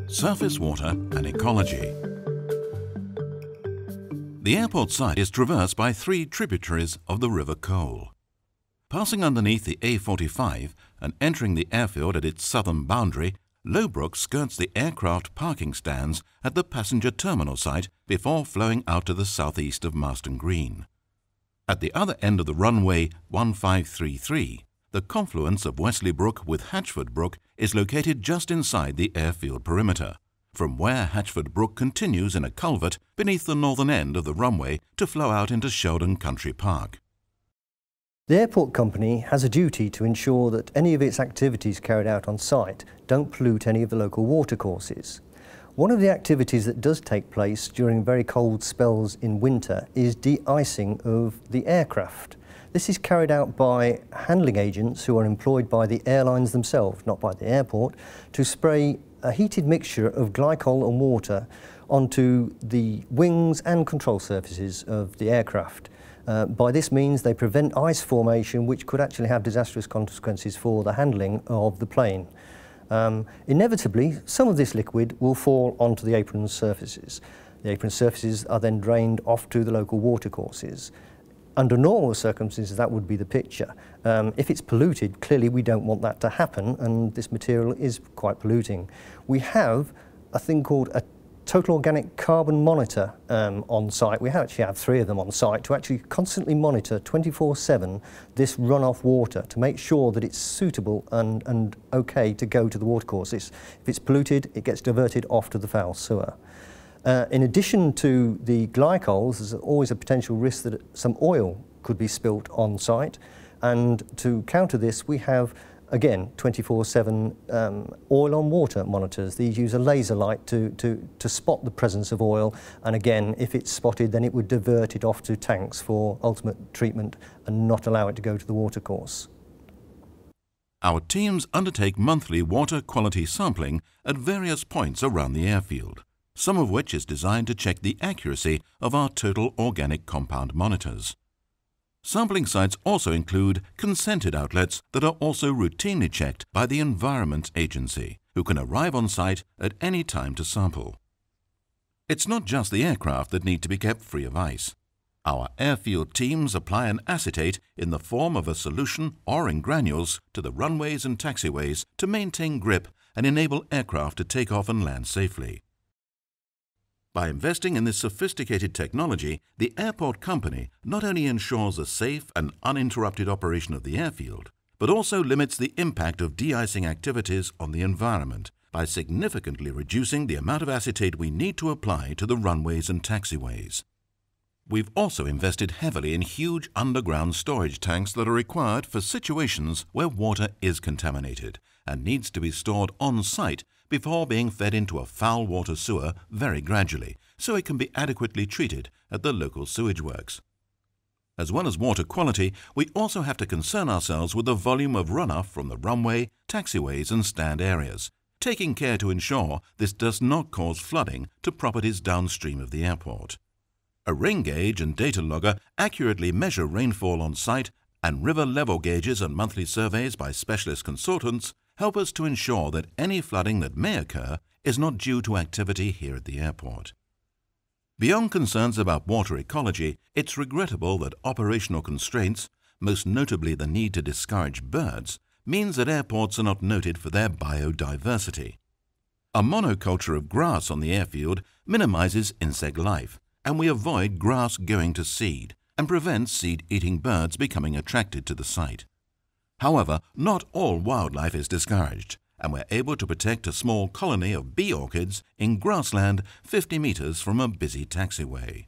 Surface water and ecology. The airport site is traversed by 3 tributaries of the River Cole. Passing underneath the A45 and entering the airfield at its southern boundary, Lowbrook skirts the aircraft parking stands at the passenger terminal site before flowing out to the southeast of Marston Green. At the other end of the runway 1533, the confluence of Wesley Brook with Hatchford Brook is located just inside the airfield perimeter, from where Hatchford Brook continues in a culvert beneath the northern end of the runway to flow out into Sheldon Country Park. The airport company has a duty to ensure that any of its activities carried out on site don't pollute any of the local watercourses. One of the activities that does take place during very cold spells in winter is de-icing of the aircraft. This is carried out by handling agents who are employed by the airlines themselves, not by the airport, to spray a heated mixture of glycol and water onto the wings and control surfaces of the aircraft. By this means they prevent ice formation, which could actually have disastrous consequences for the handling of the plane. Inevitably, some of this liquid will fall onto the apron surfaces. The apron surfaces are then drained off to the local watercourses. Under normal circumstances, that would be the picture. If it's polluted, clearly we don't want that to happen, and this material is quite polluting. We have a thing called a total organic carbon monitor on site. We actually have 3 of them on site to actually constantly monitor 24/7 this runoff water to make sure that it's suitable and okay to go to the watercourses. If it's polluted, it gets diverted off to the foul sewer. In addition to the glycols, there's always a potential risk that some oil could be spilt on site, and to counter this we have again 24/7 oil on water monitors. These use a laser light to spot the presence of oil, and again if it's spotted then it would divert it off to tanks for ultimate treatment and not allow it to go to the watercourse. Our teams undertake monthly water quality sampling at various points around the airfield, some of which is designed to check the accuracy of our total organic compound monitors. Sampling sites also include consented outlets that are also routinely checked by the Environment Agency, who can arrive on site at any time to sample. It's not just the aircraft that need to be kept free of ice. Our airfield teams apply an acetate in the form of a solution or in granules to the runways and taxiways to maintain grip and enable aircraft to take off and land safely. By investing in this sophisticated technology, the airport company not only ensures a safe and uninterrupted operation of the airfield, but also limits the impact of de-icing activities on the environment by significantly reducing the amount of acetate we need to apply to the runways and taxiways. We've also invested heavily in huge underground storage tanks that are required for situations where water is contaminated and needs to be stored on site before being fed into a foul water sewer very gradually, so it can be adequately treated at the local sewage works. As well as water quality, we also have to concern ourselves with the volume of runoff from the runway, taxiways and stand areas, taking care to ensure this does not cause flooding to properties downstream of the airport. A rain gauge and data logger accurately measure rainfall on site, and river level gauges and monthly surveys by specialist consultants help us to ensure that any flooding that may occur is not due to activity here at the airport. Beyond concerns about water ecology, it's regrettable that operational constraints, most notably the need to discourage birds, means that airports are not noted for their biodiversity. A monoculture of grass on the airfield minimizes insect life, and we avoid grass going to seed and prevents seed-eating birds becoming attracted to the site. However, not all wildlife is discouraged, and we're able to protect a small colony of bee orchids in grassland 50 meters from a busy taxiway.